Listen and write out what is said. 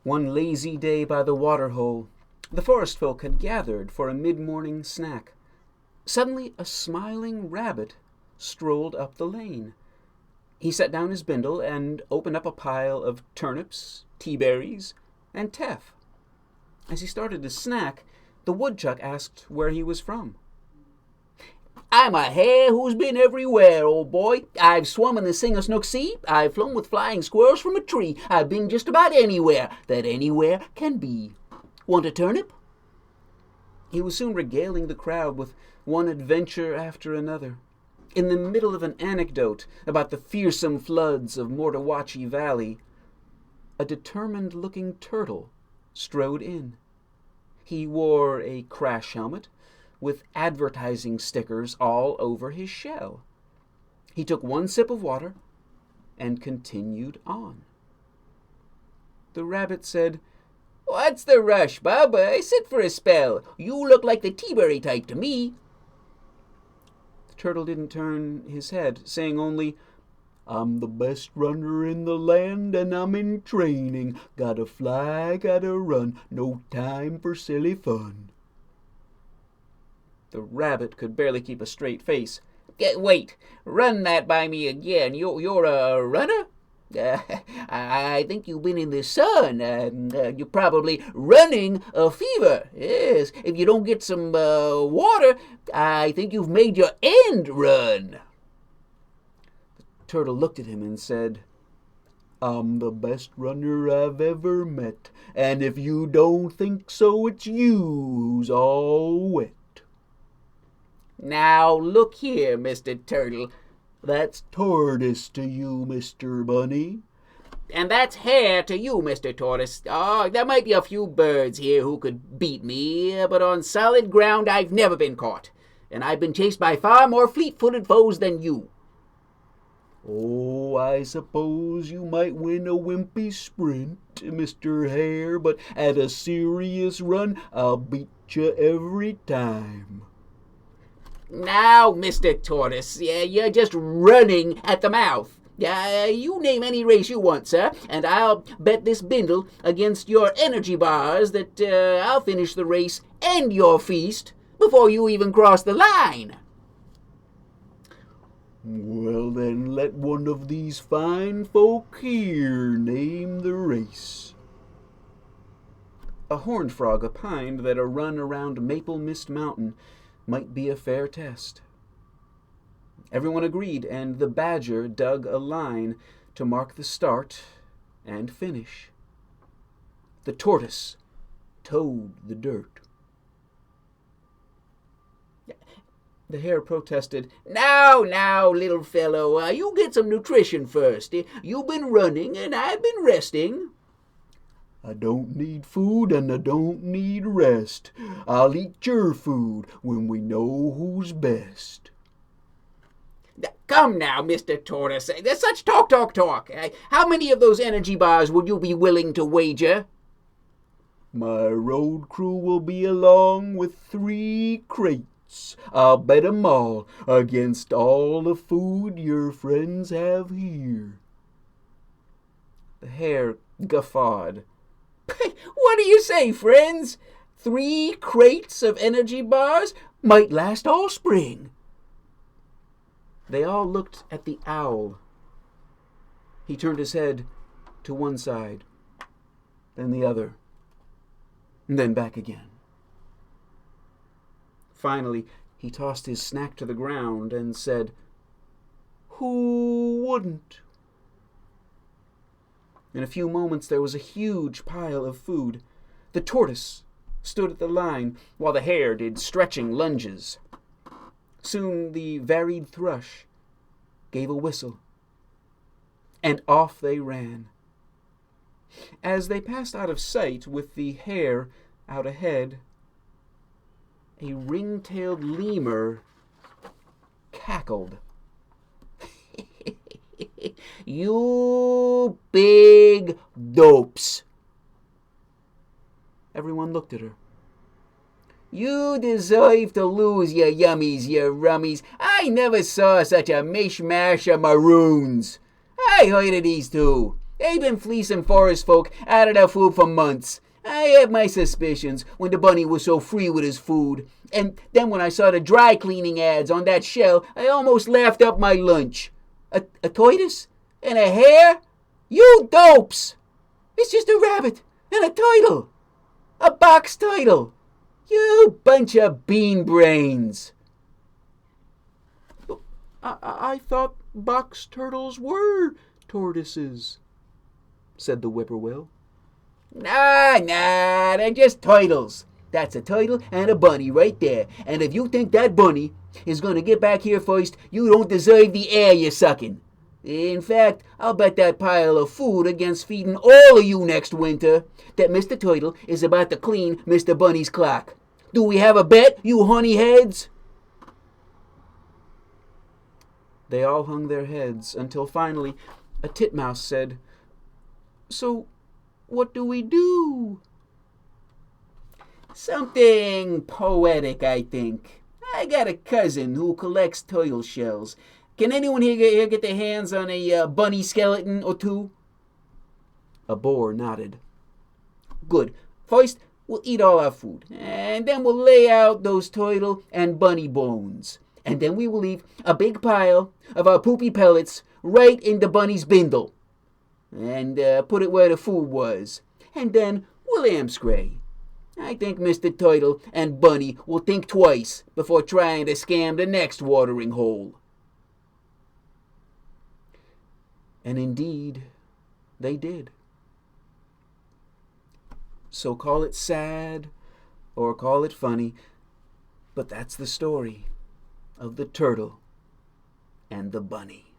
One lazy day by the water-hole, the forest folk had gathered for a mid-morning snack. Suddenly a smiling rabbit strolled up the lane. He set down his bindle and opened up a pile of turnips, tea-berries, and teff. As he started to snack, the woodchuck asked where he was from. "I'm a hare who's been everywhere, old boy. I've swum in the Sing-a-Snook Sea. I've flown with flying squirrels from a tree. I've been just about anywhere that anywhere can be. Want a turnip?" He was soon regaling the crowd with one adventure after another. In the middle of an anecdote about the fearsome floods of Mortawachi Valley, a determined-looking turtle strode in. He wore a crash helmet with advertising stickers all over his shell. He took one sip of water and continued on. The rabbit said, "What's the rush, bub? Sit for a spell. You look like the teaberry type to me." The turtle didn't turn his head, saying only, "I'm the best runner in the land, and I'm in training. Gotta fly, gotta run, no time for silly fun." The rabbit could barely keep a straight face. Wait, run that by me again. You're a runner? I think you've been in the sun. You're probably running a fever. Yes, if you don't get some water, I think you've made your end run." The turtle looked at him and said, "I'm the best runner I've ever met, and if you don't think so, it's you who's all wet." "Now, look here, Mr. Turtle." "That's tortoise to you, Mr. Bunny." "And that's hare to you, Mr. Tortoise. Oh, there might be a few birds here who could beat me, but on solid ground I've never been caught, and I've been chased by far more fleet-footed foes than you." "Oh, I suppose you might win a wimpy sprint, Mr. Hare, but at a serious run, I'll beat you every time." "Now, Mr. Tortoise, you're just running at the mouth. You name any race you want, sir, and I'll bet this bindle against your energy bars that I'll finish the race and your feast before you even cross the line." "Well, then, let one of these fine folk here name the race." A horned frog opined that a run around Maple Mist Mountain might be a fair test. Everyone agreed, and the badger dug a line to mark the start and finish. The tortoise towed the dirt. The hare protested. Now, little fellow, you get some nutrition first. You've been running, and I've been resting." "I don't need food and I don't need rest. I'll eat your food when we know who's best." "Come now, Mr. Tortoise. There's such talk. How many of those energy bars would you be willing to wager?" "My road crew will be along with 3 crates. I'll bet 'em all against all the food your friends have here." The hare guffawed. "What do you say, friends? 3 crates of energy bars might last all spring." They all looked at the owl. He turned his head to one side, then the other, and then back again. Finally, he tossed his snack to the ground and said, "Who wouldn't?" In a few moments there was a huge pile of food. The tortoise stood at the line, while the hare did stretching lunges. Soon the varied thrush gave a whistle, and off they ran. As they passed out of sight with the hare out ahead, a ring-tailed lemur cackled. "You big dopes." Everyone looked at her. "You deserve to lose, you yummies, you rummies. I never saw such a mishmash of maroons. I heard of these two. They've been fleecing forest folk out of their food for months. I had my suspicions when the bunny was so free with his food. And then when I saw the dry cleaning ads on that shell, I almost laughed up my lunch. A tortoise? And a hare? You dopes! It's just a rabbit and a turtle. A box turtle. You bunch of bean brains. I thought box turtles were tortoises, said the whippoorwill. Nah, they're just turtles. That's a turtle and a bunny right there. And if you think that bunny is going to get back here first, you don't deserve the air you're sucking. In fact, I'll bet that pile of food against feeding all of you next winter that Mr. Turtle is about to clean Mr. Bunny's clock. Do we have a bet, you honey heads? They all hung their heads until finally a titmouse said, "So, what do we do?" Something poetic, I think. I got a cousin who collects turtle shells. Can anyone here get their hands on a bunny skeleton or two? A boar nodded. Good. First, we'll eat all our food, and then we'll lay out those turtle and bunny bones. And then we will leave a big pile of our poopy pellets right in the bunny's bindle. And put it where the food was. And then we'll amscray. I think Mr. Turtle and Bunny will think twice before trying to scam the next watering hole. And indeed, they did. So call it sad or call it funny, but that's the story of the turtle and the bunny.